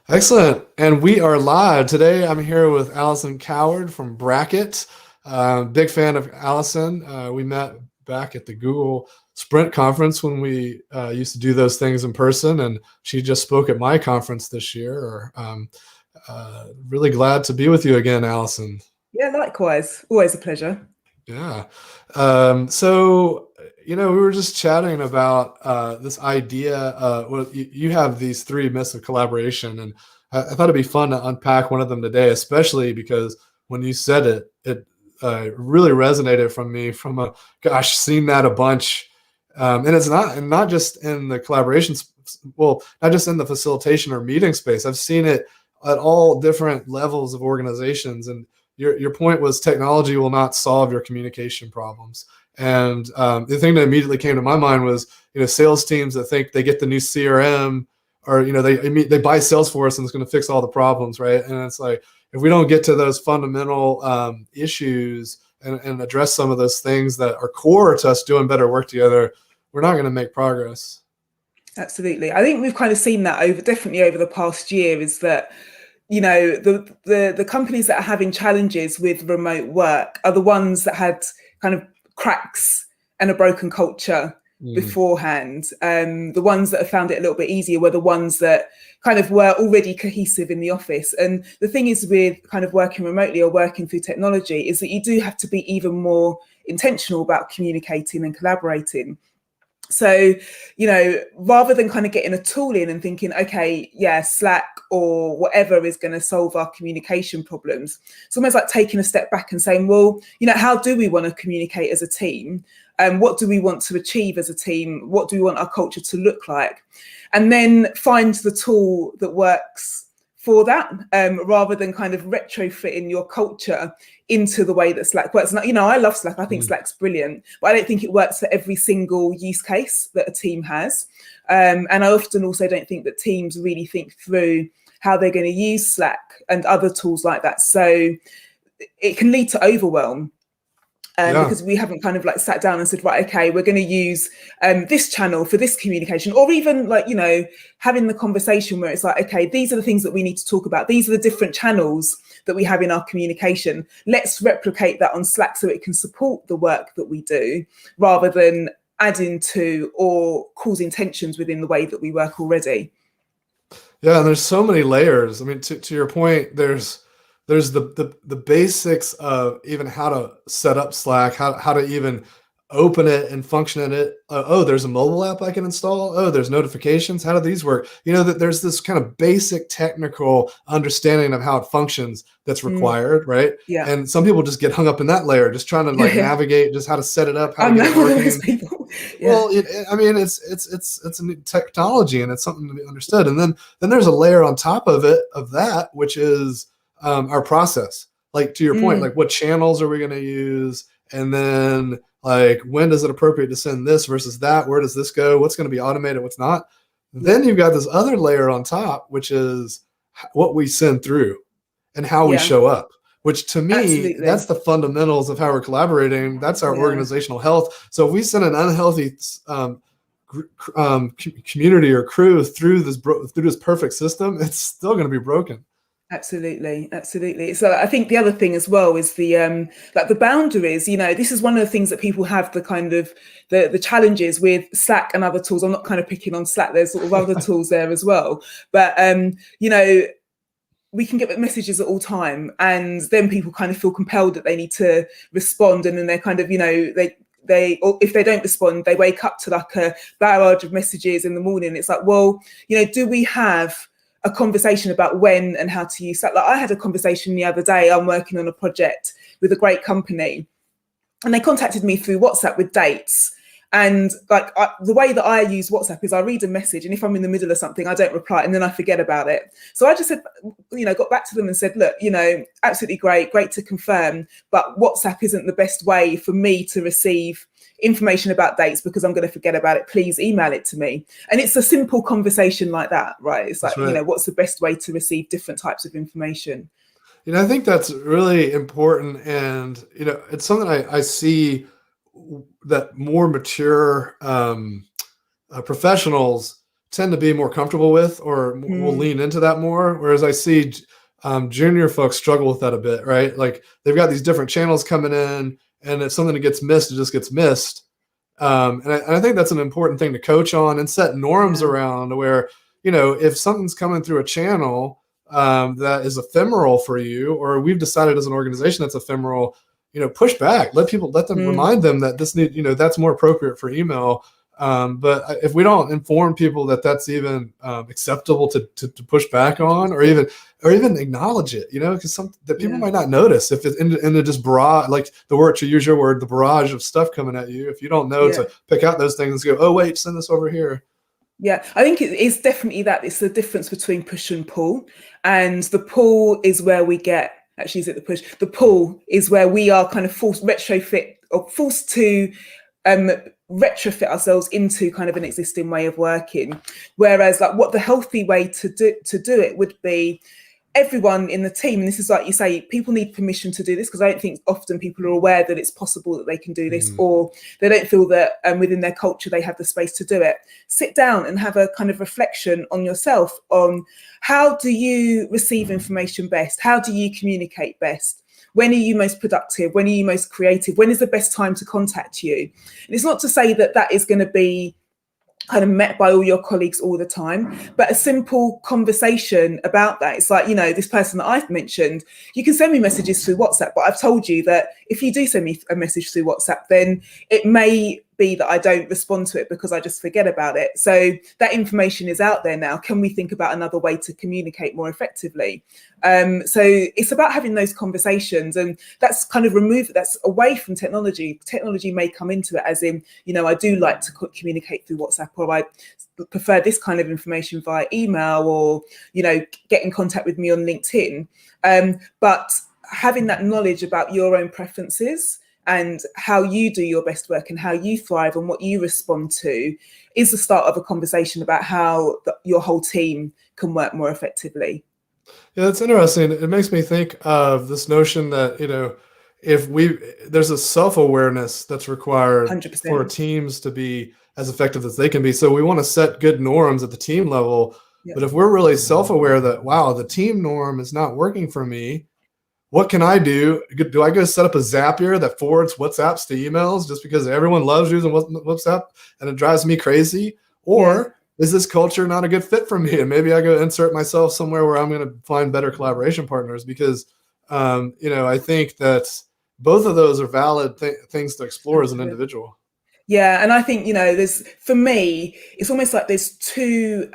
Excellent. And we are live. Today I'm here with Alison Coward from Bracket. Big fan of Alison. We met back at the Google Sprint conference when we used to do those things in person, and she just spoke at my conference this year. Really glad to be with you again, Alison. Yeah, likewise. Always a pleasure. Yeah. We were just chatting about this idea. Well, you have these three myths of collaboration, and I thought it'd be fun to unpack one of them today, especially because when you said it, it really resonated from me. Gosh, seen that a bunch, and it's not just in the collaborations. Well, not just in the facilitation or meeting space. I've seen it at all different levels of organizations, and your point was technology will not solve your communication problems. And the thing that immediately came to my mind was, sales teams that think they get the new CRM, or they buy Salesforce and it's going to fix all the problems, right? And it's like, if we don't get to those fundamental issues and address some of those things that are core to us doing better work together, we're not going to make progress. Absolutely. I think we've kind of seen that definitely over the past year, is that the companies that are having challenges with remote work are the ones that had kind of cracks and a broken culture beforehand. The ones that have found it a little bit easier were the ones that kind of were already cohesive in the office. And the thing is with kind of working remotely or working through technology is that you do have to be even more intentional about communicating and collaborating. So, rather than kind of getting a tool in and thinking, okay, yeah, Slack or whatever is going to solve our communication problems, it's almost like taking a step back and saying, well, how do we want to communicate as a team? What do we want to achieve as a team? What do we want our culture to look like? And then find the tool that works for that, rather than kind of retrofitting your culture into the way that Slack works. And, I love Slack. I think Slack's brilliant, but I don't think it works for every single use case that a team has. And I often also don't think that teams really think through how they're going to use Slack and other tools like that. So it can lead to overwhelm. Because we haven't kind of like sat down and said, right, okay, we're going to use this channel for this communication, or even like, having the conversation where it's like, okay, these are the things that we need to talk about. These are the different channels that we have in our communication. Let's replicate that on Slack so it can support the work that we do, rather than adding to or causing tensions within the way that we work already. Yeah, and there's so many layers. I mean, to your point, there's the basics of even how to set up Slack, how to even open it and function in it. There's a mobile app I can install. Oh, there's notifications. How do these work? That there's this kind of basic technical understanding of how it functions that's required, right? Yeah. And some people just get hung up in that layer, just trying to navigate just how to set it up, how to get it working. Yeah. Well, it's a new technology and it's something to be understood. And then there's a layer on top of that, which is our process. Like, to your point, like, what channels are we going to use? And then, like, when is it appropriate to send this versus that? Where does this go? What's going to be automated? What's not? Then you've got this other layer on top, which is what we send through and how we show up, which to me, absolutely, that's the fundamentals of how we're collaborating. That's our organizational health. So if we send an unhealthy community or crew through this perfect system, it's still going to be broken. Absolutely. So I think the other thing as well is the like the boundaries. This is one of the things that people have the kind of the challenges with Slack and other tools. I'm not kind of picking on Slack. There's sort of other tools there as well. But we can get messages at all time, and then people kind of feel compelled that they need to respond, and then they're kind of they or if they don't respond, they wake up to like a barrage of messages in the morning. It's like, well, do we have a conversation about when and how to use that? Like, I had a conversation the other day. I'm working on a project with a great company, and they contacted me through WhatsApp with dates. And like the way that I use WhatsApp is I read a message, and if I'm in the middle of something, I don't reply, and then I forget about it. So I just said, got back to them and said, look, absolutely great to confirm, but WhatsApp isn't the best way for me to receive information about dates because I'm going to forget about it. Please email it to me. And it's a simple conversation like that, right? It's like, right, what's the best way to receive different types of information? I think that's really important. And, it's something I see that more mature professionals tend to be more comfortable with, or will lean into that more. Whereas I see junior folks struggle with that a bit, right? Like they've got these different channels coming in, and if something that gets missed, it just gets missed. And I think that's an important thing to coach on and set norms around, where, if something's coming through a channel that is ephemeral for you, or we've decided as an organization that's ephemeral, push back, let them remind them that that's more appropriate for email. But if we don't inform people that that's even acceptable to push back on, or even acknowledge it, because that people might not notice if it's into just broad, like to use your word, the barrage of stuff coming at you. If you don't know to pick out those things, go, oh wait, send this over here. Yeah, I think it is definitely that. It's the difference between push and pull. And the pull is where we get, actually, is it the push? The pull is where we are kind of forced to retrofit ourselves into kind of an existing way of working. Whereas like what the healthy way to do it would be, everyone in the team, and this is like you say, people need permission to do this, because I don't think often people are aware that it's possible that they can do this, or they don't feel that within their culture they have the space to do it. Sit down and have a kind of reflection on yourself, on how do you receive information best? How do you communicate best? When are you most productive? When are you most creative? When is the best time to contact you? And it's not to say that that is going to be kind of met by all your colleagues all the time, but a simple conversation about that. It's like, this person that I've mentioned, you can send me messages through WhatsApp, but I've told you that if you do send me a message through WhatsApp, then it may be that I don't respond to it because I just forget about it. So that information is out there now. Can we think about another way to communicate more effectively? So it's about having those conversations, and that's kind of that's away from technology. Technology may come into it, as in, I do like to communicate through WhatsApp, or I prefer this kind of information via email, or, get in contact with me on LinkedIn. But having that knowledge about your own preferences and how you do your best work and how you thrive and what you respond to is the start of a conversation about how your whole team can work more effectively. Yeah, that's interesting. It makes me think of this notion that, there's a self-awareness that's required 100%. for teams to be as effective as they can be. So we want to set good norms at the team level. Yep. But if we're really self-aware that, wow, the team norm is not working for me, what can I do? Do I go set up a Zapier that forwards WhatsApps to emails just because everyone loves using WhatsApp and it drives me crazy? Or is this culture not a good fit for me? And maybe I go insert myself somewhere where I'm going to find better collaboration partners, because, I think that both of those are valid things to explore as an individual. Yeah. And I think, for me, it's almost like there's two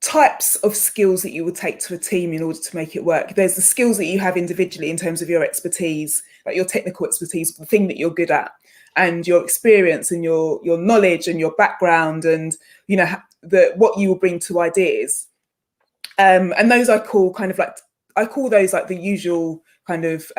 types of skills that you would take to a team in order to make it work. There's the skills that you have individually in terms of your expertise, like your technical expertise, the thing that you're good at, and your experience and your knowledge and your background, and what you will bring to ideas. And those I call those like the usual kind of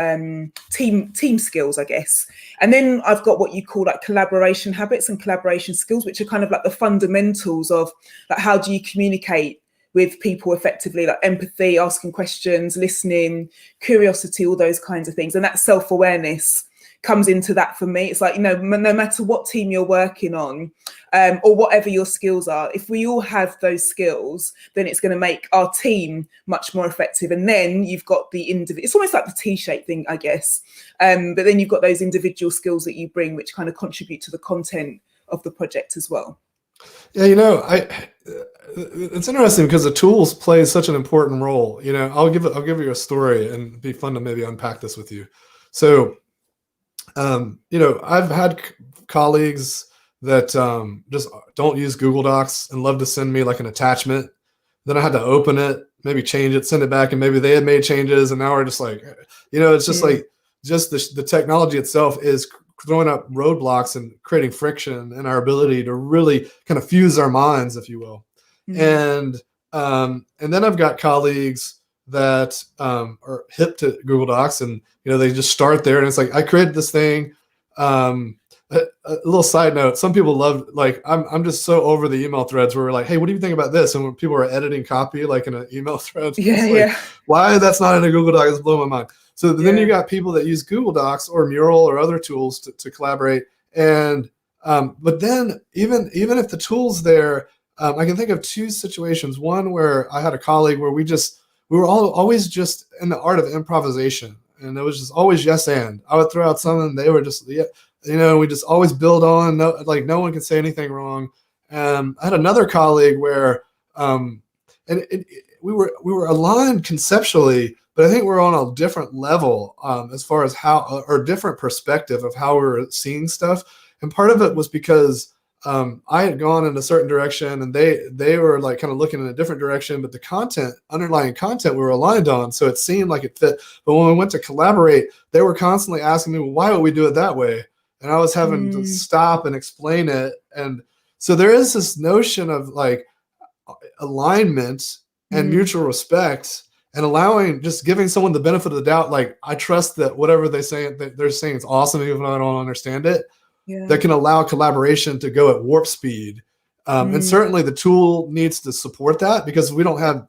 team skills, I guess. And then I've got what you call like collaboration habits and collaboration skills, which are kind of like the fundamentals of like how do you communicate with people effectively, like empathy, asking questions, listening, curiosity, all those kinds of things. And that self-awareness comes into that for me. It's like, no matter what team you're working on, or whatever your skills are, if we all have those skills, then it's going to make our team much more effective. And then you've got the individual, it's almost like the T-shaped thing, I guess. But then you've got those individual skills that you bring, which kind of contribute to the content of the project as well. Yeah, it's interesting because the tools play such an important role. I'll give you a story, and it'd be fun to maybe unpack this with you. So, I've had colleagues that just don't use Google Docs and love to send me like an attachment. Then I had to open it, maybe change it, send it back, and maybe they had made changes, and now we're just like, it's just like the technology itself is throwing up roadblocks and creating friction in our ability to really kind of fuse our minds, if you will. And then I've got colleagues that are hip to Google Docs, and they just start there, and it's like I created this thing. A little side note: some people love, like, I'm just so over the email threads where we're like, hey, what do you think about this? And when people are editing copy like in an email thread, why that's not in a Google Doc is blowing my mind. So then you got people that use Google Docs or Mural or other tools to collaborate, and but then even if the tool's there, I can think of two situations. One where I had a colleague where we were all always just in the art of improvisation, and it was just always yes and. I would throw out something, they were just yeah, we just always build on. No, like no one could say anything wrong. I had another colleague where, and we were aligned conceptually, but I think we're on a different level as far as how or different perspective of how we were seeing stuff. And part of it was because I had gone in a certain direction, and they were like kind of looking in a different direction, but the underlying content we were aligned on, so it seemed like it fit. But when we went to collaborate, they were constantly asking me, well, why would we do it that way? And I was having to stop and explain it. And so there is this notion of like alignment and mutual respect, and allowing, just giving someone the benefit of the doubt. Like, I trust that whatever they're saying is awesome, even if I don't understand it. Yeah. That can allow collaboration to go at warp speed. And certainly the tool needs to support that, because if we don't have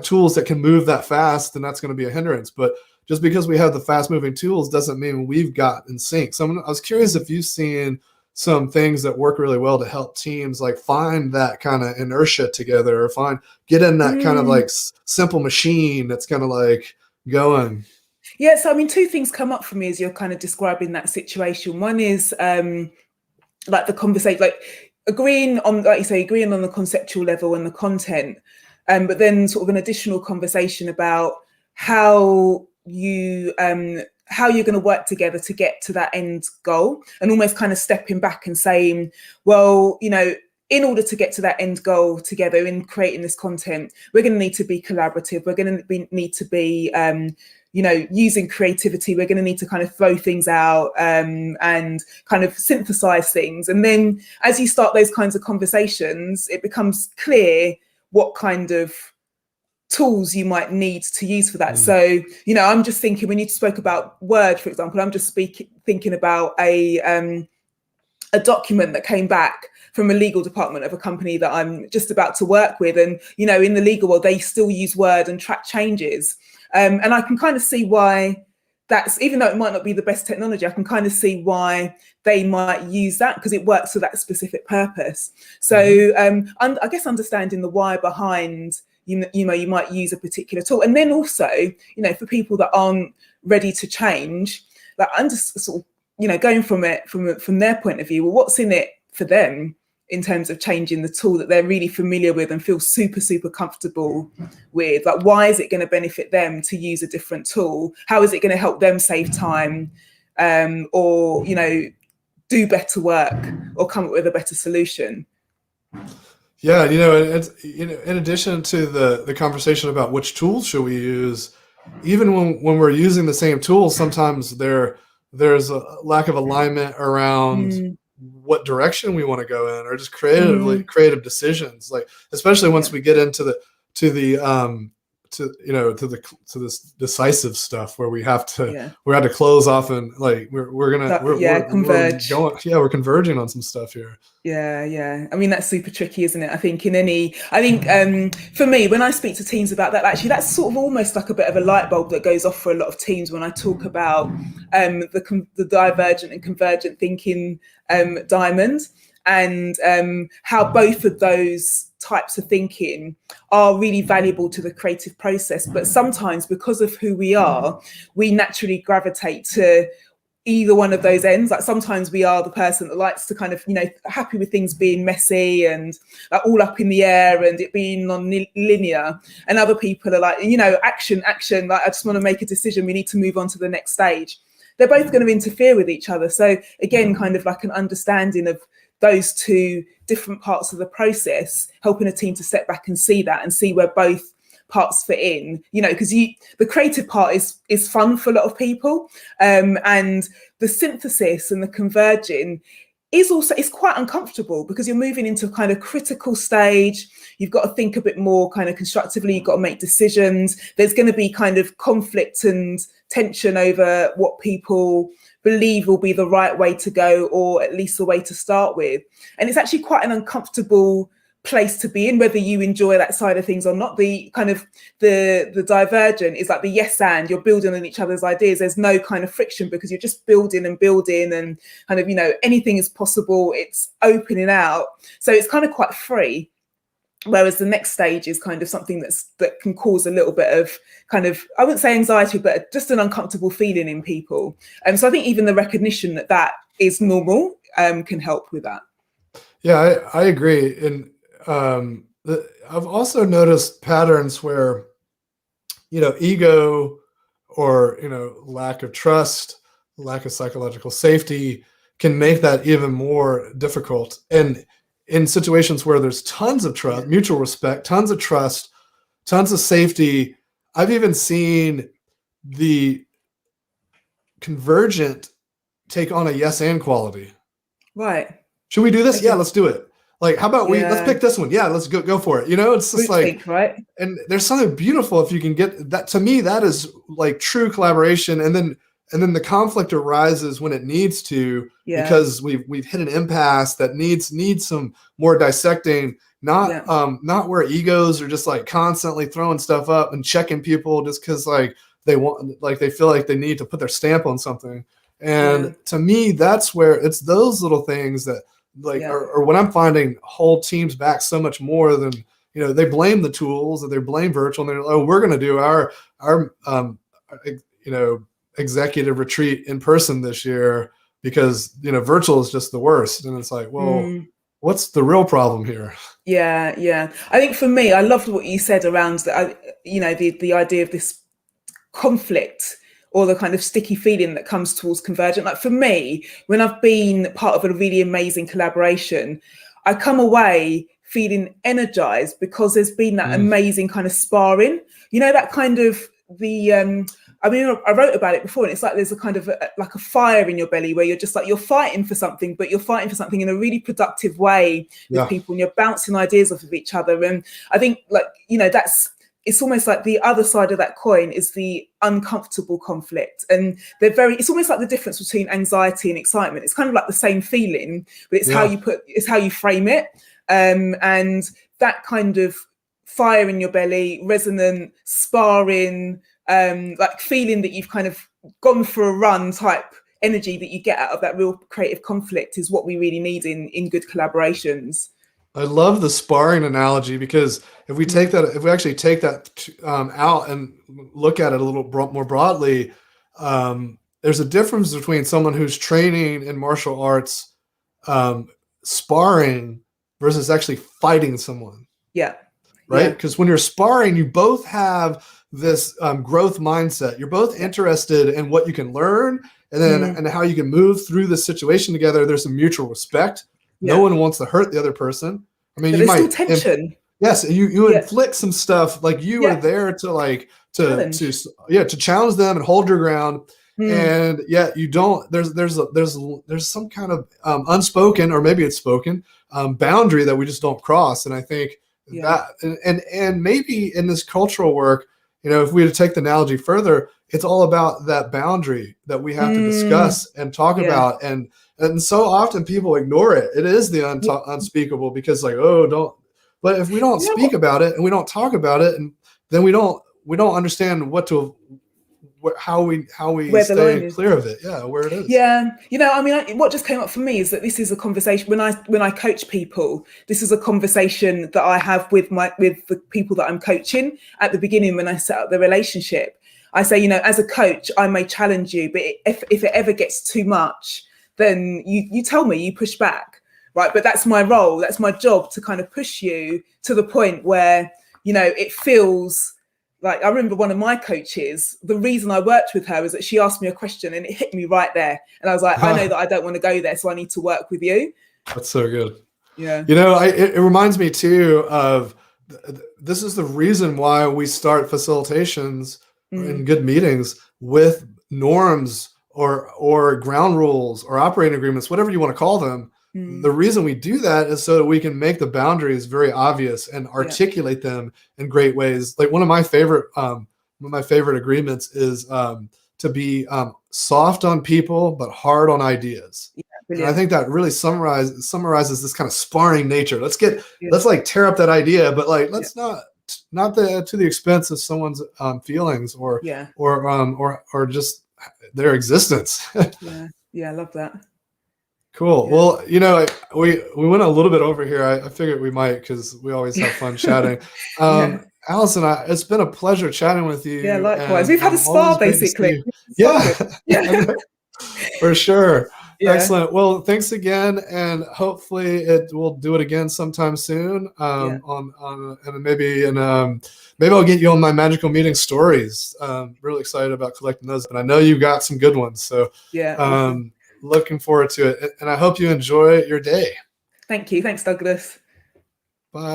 tools that can move that fast, then that's going to be a hindrance. But just because we have the fast moving tools doesn't mean we've got in sync. So I was curious if you've seen some things that work really well to help teams like find that kind of inertia together, or get in that kind of like simple machine that's kind of like going. Yeah, so I mean, two things come up for me as you're kind of describing that situation. One is like the conversation, like agreeing on, like you say, agreeing on the conceptual level and the content, but then sort of an additional conversation about how you're going to work together to get to that end goal, and almost kind of stepping back and saying, well, in order to get to that end goal together in creating this content, we're going to need to be collaborative. We're going to need to be using creativity. We're going to need to kind of throw things out and kind of synthesize things. And then as you start those kinds of conversations, it becomes clear what kind of tools you might need to use for that. So, I'm just thinking, when you spoke about Word, for example, I'm just thinking about a document that came back from a legal department of a company that I'm just about to work with. And, in the legal world, they still use Word and track changes. And I can kind of see why that's, even though it might not be the best technology, I can kind of see why they might use that, because it works for that specific purpose. So I guess understanding the why behind, you might use a particular tool. And then also, for people that aren't ready to change, like I'm just sort of, going from their point of view, well, what's in it for them in terms of changing the tool that they're really familiar with and feel super, super comfortable with? Like, why is it going to benefit them to use a different tool? How is it going to help them save time, or, do better work, or come up with a better solution? Yeah, it's, in addition to the conversation about which tools should we use, even when we're using the same tools, sometimes there's a lack of alignment around what direction we want to go in, or just creative decisions. Like, especially once we get into this decisive stuff where we have to close off, and like we're converge. We're converging on some stuff here. Yeah. I mean, that's super tricky, isn't it? I think for me, when I speak to teams about that, actually, that's sort of almost like a bit of a light bulb that goes off for a lot of teams when I talk about the divergent and convergent thinking diamond, and how both of those types of thinking are really valuable to the creative process. But sometimes, because of who we are, we naturally gravitate to either one of those ends. Like, sometimes we are the person that likes to kind of, happy with things being messy and like all up in the air and it being non-linear. And other people are like, action, like, I just want to make a decision. We need to move on to the next stage. They're both going to interfere with each other. So again, kind of like an understanding of those two different parts of the process, helping a team to step back and see that, and see where both parts fit in, because the creative part is fun for a lot of people, and the synthesis and the converging is quite uncomfortable, because you're moving into a kind of critical stage. You've got to think a bit more kind of constructively. You've got to make decisions. There's going to be kind of conflict and tension over what people believe will be the right way to go, or at least the way to start with. And it's actually quite an uncomfortable place to be in, whether you enjoy that side of things or not. The kind of the divergent is like the yes and, you're building on each other's ideas. There's no kind of friction, because you're just building and kind of, anything is possible. It's opening out. So it's kind of quite free. Whereas the next stage is kind of something that can cause a little bit of kind of, I wouldn't say anxiety, but just an uncomfortable feeling in people. And so I think even the recognition that that is normal can help with that. Yeah, I agree. And I've also noticed patterns where, ego or, lack of trust, lack of psychological safety can make that even more difficult. And in situations where there's tons of trust, mutual respect, tons of trust, tons of safety, I've even seen the convergent take on a yes and quality. Right. Should we do this? Okay. Yeah, let's do it. Like, how about let's pick this one? Yeah, let's go for it. It's just like, right. And there's something beautiful if you can get that. To me, that is like true collaboration. And then the conflict arises when it needs to, because we've hit an impasse that needs some more dissecting. Not where egos are just like constantly throwing stuff up and checking people just because like they want, like they feel like they need to put their stamp on something. And to me, that's where it's those little things that or when I'm finding hold teams back so much more than, they blame the tools or they blame virtual, and they're like, oh, we're going to do our executive retreat in person this year because, virtual is just the worst. And it's like, well, what's the real problem here? Yeah. I think for me, I loved what you said around that, the idea of this conflict or the kind of sticky feeling that comes towards convergent. Like for me, when I've been part of a really amazing collaboration, I come away feeling energized because there's been that amazing kind of sparring, that kind of I wrote about it before, and it's like there's a kind of like a fire in your belly where you're just like, you're fighting for something, but you're fighting for something in a really productive way with people, and you're bouncing ideas off of each other. And I think it's almost like the other side of that coin is the uncomfortable conflict. And it's almost like the difference between anxiety and excitement. It's kind of like the same feeling, but it's how you frame it. And that kind of fire in your belly, resonant, sparring, like feeling that you've kind of gone for a run type energy that you get out of that real creative conflict is what we really need in good collaborations. I love the sparring analogy, because if we actually take that out and look at it a little more broadly, there's a difference between someone who's training in martial arts, sparring versus actually fighting someone. Yeah. Right. Because when you're sparring, you both have this growth mindset. You're both interested in what you can learn and how you can move through the situation together. There's a mutual respect. No one wants to hurt the other person. I mean, you might still tension. Yes, you inflict some stuff, like you are there to challenge them and hold your ground, and yet you don't. There's some kind of unspoken, or maybe it's spoken, boundary that we just don't cross. And I think that and maybe in this cultural work, if we were to take the analogy further, it's all about that boundary that we have to discuss and talk about. And so often people ignore it. It is the unspeakable, because like, oh, don't. But if we don't speak about it and we don't talk about it, and then we don't understand how we stay clear of it. Yeah, where it is. Yeah, what just came up for me is that this is a conversation when I coach people. This is a conversation that I have with the people that I'm coaching at the beginning when I set up the relationship. I say, as a coach, I may challenge you, but if it ever gets too much, then you tell me, you push back, right? But that's my role. That's my job, to kind of push you to the point where, it feels like, I remember one of my coaches, the reason I worked with her is that she asked me a question and it hit me right there. And I was like, I know that I don't want to go there, so I need to work with you. That's so good. Yeah. It reminds me too of, this is the reason why we start facilitations in good meetings with norms or ground rules or operating agreements, whatever you want to call them. The reason we do that is so that we can make the boundaries very obvious and articulate them in great ways. Like one of my favorite agreements is to be soft on people but hard on ideas. And I think that really summarizes this kind of sparring nature. Let's like tear up that idea, but like let's not to the expense of someone's feelings or just their existence. Yeah, I love that. Cool. Yeah. Well, we went a little bit over here. I figured we might because we always have fun chatting. Yeah. Allison, it's been a pleasure chatting with Yeah, you, likewise. and We've had a always spa great to see basically. you. Sparring. Yeah, Yeah. for sure. Yeah. Excellent. Well, thanks again, and hopefully we'll do it again sometime soon. Yeah. And maybe I'll get you on my magical meeting stories. Really excited about collecting those, and I know you've got some good ones. So, Yeah. Awesome. looking forward to it, and I hope you enjoy your day. Thank you. Thanks, Douglas. Bye.